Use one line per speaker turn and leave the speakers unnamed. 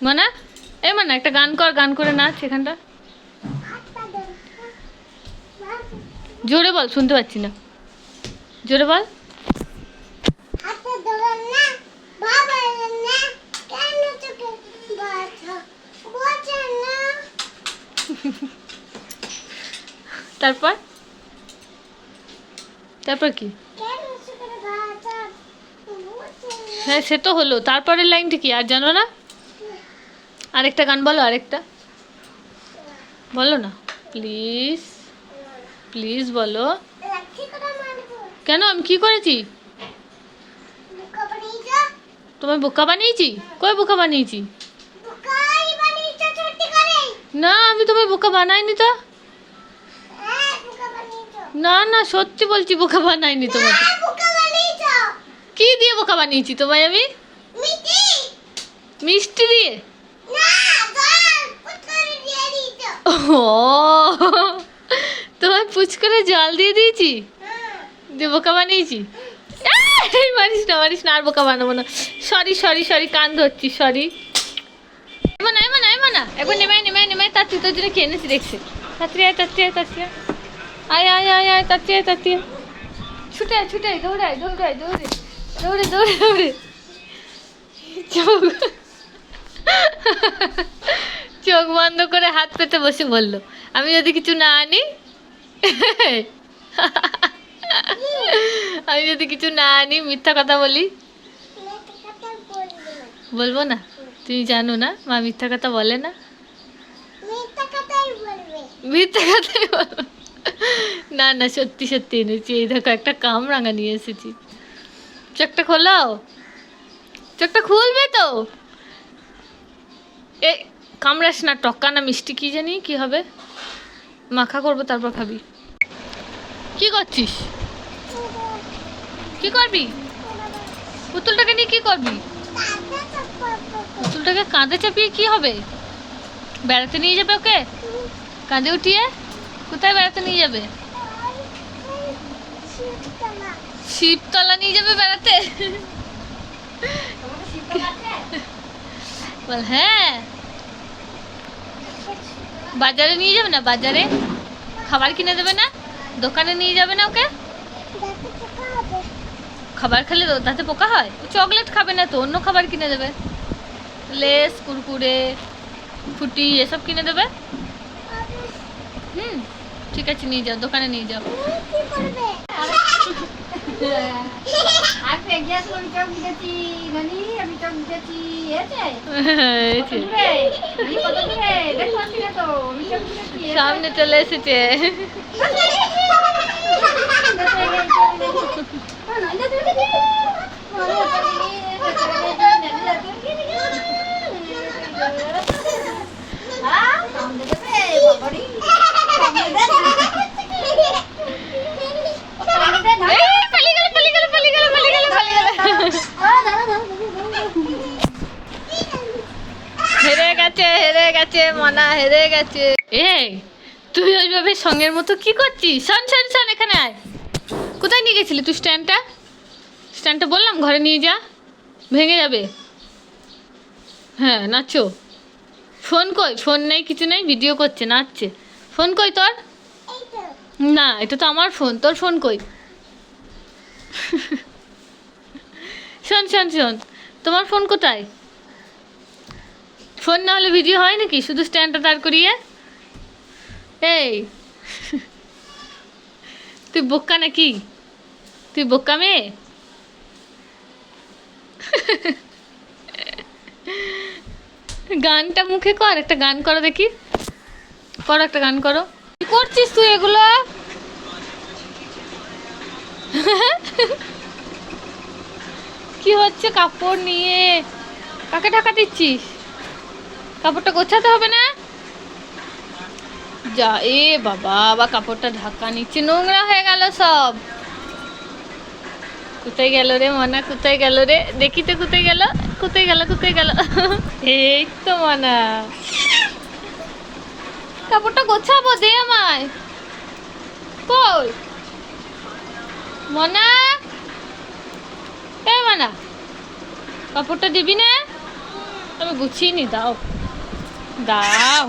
মানা এ মানা একটা গান কর, গান করে নাচ এখানটা। জোরে বল, শুনতে পাচ্ছি না, জোরে বল। তারপর তারপর কি? হ্যাঁ সে তো হলো, তারপরের লাইনটা কি আর জানো না? আরেকটা গান বলো, আরেকটা বলো না প্লিজ, প্লিজ বলো। কেন, আমি কি করেছি? তোমায় বোকা বানিয়েছি? কই বোকা বানিয়েছি? না আমি তোমায় বোকা বানাইনি তো। না না সত্যি বলছি, বোকা বানাইনি তোমাকে। কি দিয়ে বোকা বানিয়েছি তোমায় আমি? মিষ্টি দিয়ে? ও তোমায় পুচ করে জল দিয়ে দিয়েছি, দিয়ে বোকা বানিয়েছি। মারিস না, মারিস না, আর বোকা বানাবো না। সরি সরি সরি, কান ধরছি, সরি। এমন এমন এমন না, একবার নেমাই নেমাই নেমাই, তাড়াতাড়ি তোর জন্য খেয়ে এনেছি দেখছি। তাড়াতাড়ি আয়, তাড়াতাড়ি আয়, তাড়াতাড়ি আয়, আয় আয় আয়, তাড়াতাড়ি আয়, তাড়াতাড়ি আয়। ছুটে আয়, ছুটে আয়, দৌড়ায় দৌড়ায় দৌড়ে দৌড়ে দৌড়ে দৌড়ে। চোখ চোখ বন্ধ করে হাত পেতে বসে বললো, আমি যদি কিছু না আনি, আমি যদি কিছু না আনি, মিথ্যা কথা বলি। বলবো না? তুমি জানো না মা মিথ্যা কথা বলে না। মিথ্যা কথাই বলো। না না সত্যি সত্যি এনেছি, এই দেখো একটা কামরাঙা নিয়ে এসেছি। চোখটা খোলাও, চোখটা খুলবে তো। এ কামড়াস না, টক্কা না মিষ্টি কি জানি কি হবে, মাখা করবো তারপর খাবি। কি করছিস? কি করবি? পুতুলটাকে নিয়ে কি করবি? পুতুলটাকে কাঁধে চাপিয়ে কি হবে? বেড়াতে নিয়ে যাবে ওকে? কাঁধে উঠিয়ে কোথায় বেড়াতে নিয়ে যাবে? শিবতলা নিয়ে যাবে বেড়াতে? বল হ্যাঁ। বাজারে নিয়ে যাবে না? বাজারে খাবার কিনে দেবে না? দোকানে নিয়ে যাবে না ওকে? খাবার খেলে দাঁতে পোকা হয়? চকলেট খাবে না তো, অন্য খাবার কিনে দেবে, লেস কুরকুরে ফুটি এসব কিনে দেবে। ঠিক আছে নিয়ে যাও, দোকানে নিয়ে যাও। সামনে চলে এসেছে। হেরে গেছে, হেরে গেছে, মনা হেরে গেছে। এই তুই ওইভাবে সঙ্গের মতো কি করছিস? শোন শোন শোন, এখানে আয়। কোথায় নিয়ে গেছিলি তুই স্ট্যান্ডটা? স্ট্যান্ডটা বললাম ঘরে নিয়ে যা, ভেঙে যাবে। হ্যাঁ নাচো। ফোন কই? ফোন নেই, কিছু নেই, ভিডিও করছে, নাচছে। ফোন কই তোর? না এটা তো আমার ফোন, তোর ফোন কই? শোন শোন শোন, তোমার ফোন কোথায়? ফোন না হলে ভিডিও হয় নাকি শুধু স্ট্যান্ডটা দাঁড় করিয়ে? এই তুই বোকা নাকি? তুই বোকা মেয়ে? গানটা মুখে কর, একটা গান করো দেখি, করো একটা গান করো। কি করছিস তুই এগুলো? কি হচ্ছে? কাপড় নিয়ে কাকে ঢাকা দিচ্ছিস? কাপড়টা গোছাতে হবে না? যা, এ বাবা, আবার কাপড়টা ঢাকা নিচ্ছে, নোংরা হয়ে গেল সব। কোথায় গেল রে মনা, কোথায় গেল রে? দেখি তো কোথায় গেল, কোথায় গেল, কোথায় গেল? এই তো মনা, কাপড়টা গোছাবো, দে আমায়। কই মনা? এই মনা কাপড়টা দিবি না? আমি গুছিয়ে নি, দাও দাও।